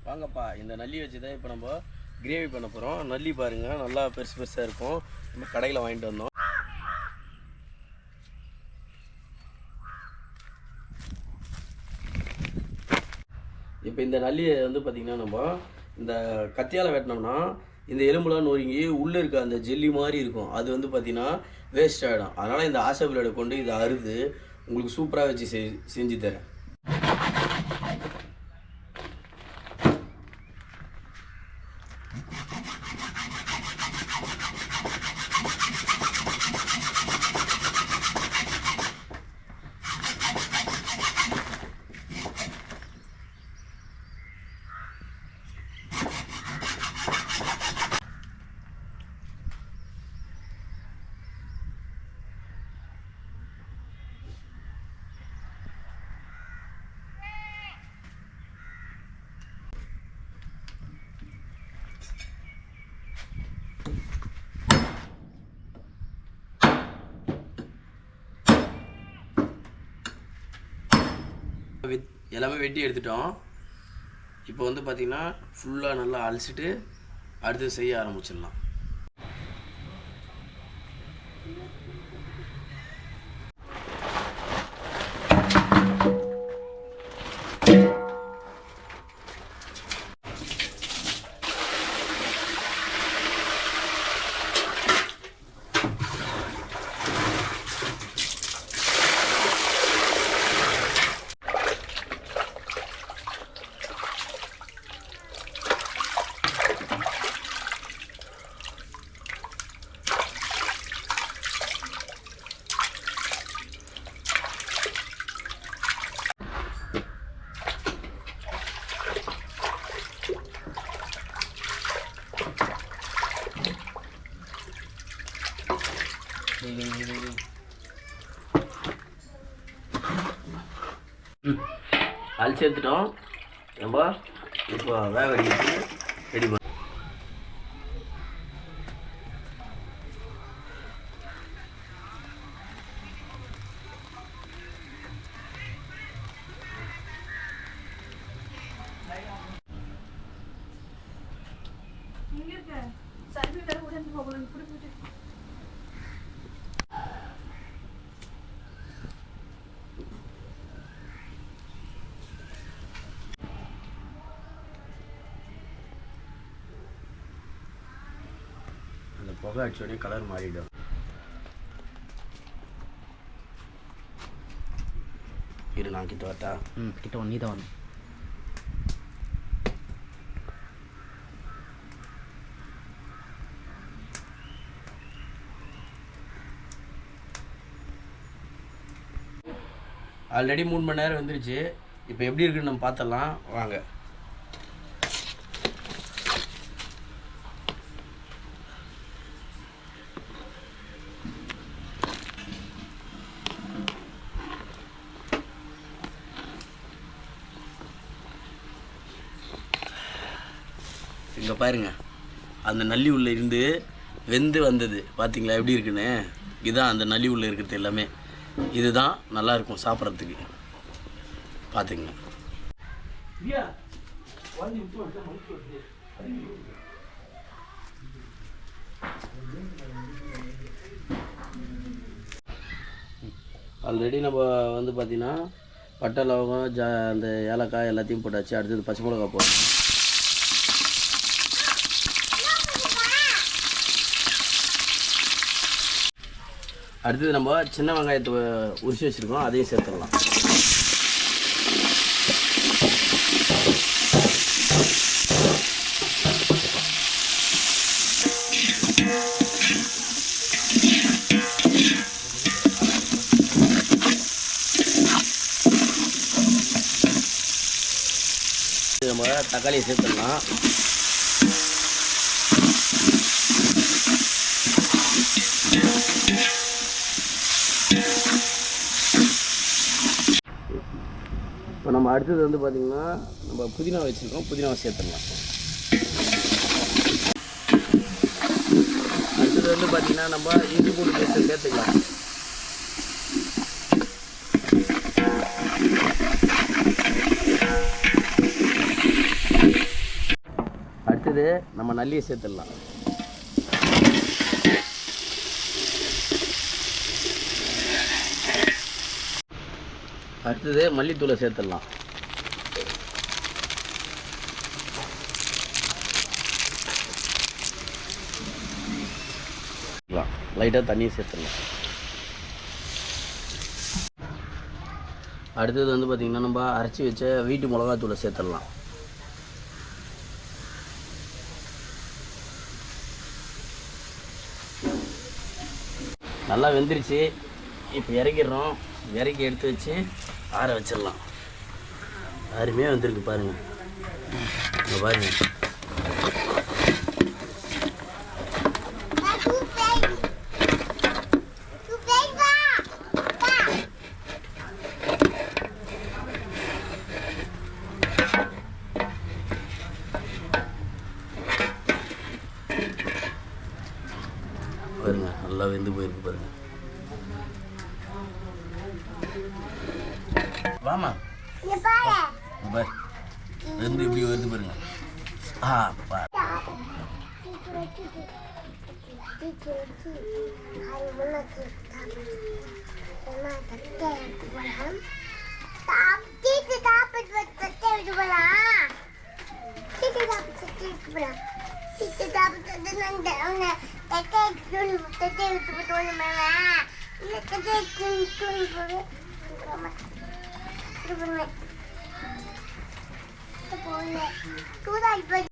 வாங்கப்பா, இந்த நல்லி வச்சு தான் இப்போ நம்ம கிரேவி பண்ண போகிறோம். நல்லி பாருங்கள், நல்லா பெருசு பெருசாக இருக்கும். நம்ம கடையில் வாங்கிட்டு வந்தோம். இப்போ இந்த நல்லியை வந்து பார்த்திங்கன்னா நம்ம இந்த கத்தியால் வெட்டினோம்னா இந்த எலும்புலாம் நொறுங்கி உள்ளே இருக்க அந்த ஜெல்லி மாதிரி இருக்கும். அது வந்து பார்த்திங்கன்னா வேஸ்ட் ஆகிடும். அதனால் இந்த ஆசை பிளேடை கொண்டு இதை அறுத்து உங்களுக்கு சூப்பராக வச்சு செஞ்சு தரேன். எல்லாமே வெட்டி எடுத்துட்டோம். இப்போ வந்து பார்த்திங்கன்னா ஃபுல்லாக நல்லா அலசிட்டு அடுத்து செய்ய ஆரம்பிச்சிடலாம். அழிச்சு எடுத்துட்டோம். நம்ம இப்போ வேக வடிக்கிறது ரெடி பண்ண புகை அடிச்சோடனே கலர் மாறிடும். இரு, நான் கிட்ட வரட்டா? கிட்ட நீ தான் வரணும். ஆல்ரெடி 3 மணி நேரம் வந்துருச்சு. இப்போ எப்படி இருக்குன்னு நம்ம பார்த்துடலாம் வாங்க. இங்கே பாருங்க, அந்த நல்லி உள்ளே இருந்து வெந்து வந்தது பார்த்தீங்களா எப்படி இருக்குன்னு. இதுதான் அந்த நல்லி உள்ளே இருக்கிறது எல்லாமே. இதுதான் நல்லாயிருக்கும் சாப்பிட்றதுக்கு. பார்த்துங்க. ஆல்ரெடி நம்ம வந்து பார்த்திங்கன்னா பட்டை லவங்கம் அந்த ஏலக்காய் எல்லாத்தையும் போட்டாச்சு. அடுத்தது பச்சை மிளகா போடணும். அடுத்தது நம்ம சின்ன வெங்காயத்தை உரிச்சு வச்சுருக்கோம், அதையும் சேர்த்துடலாம். நம்ம தக்காளியை சேர்த்துடலாம். இப்போ நம்ம அடுத்தது வந்து பார்த்திங்கன்னா நம்ம புதினா வச்சுருக்கோம், புதினாவை சேர்த்துடலாம். அடுத்தது வந்து பார்த்தீங்கன்னா நம்ம இஞ்சி பூண்டு பேஸ்ட்டு சேர்த்துக்கலாம். அடுத்தது நம்ம நல்லியை சேர்த்துடலாம். அடுத்தது மல்லித்தூளை சேர்த்துடலாம். லைட்டாக தண்ணியை சேர்த்துடலாம். அடுத்தது வந்து பார்த்திங்கன்னா நம்ம அரைச்சி வச்ச வீட்டு மிளகாத்தூளை சேர்த்துடலாம். நல்லா வெந்துருச்சு. இப்போ இறக்கிடுறோம். இறக்கி எடுத்து வச்சு ஆற வச்சிடலாம். அருமையாக வந்திருக்கு பாருங்கள். இங்கே பாருங்கள். பாருங்க நல்லா வெந்து போயிருக்கு பாருங்க. வாமா வெந்து இப்படி வருது பாருங்க.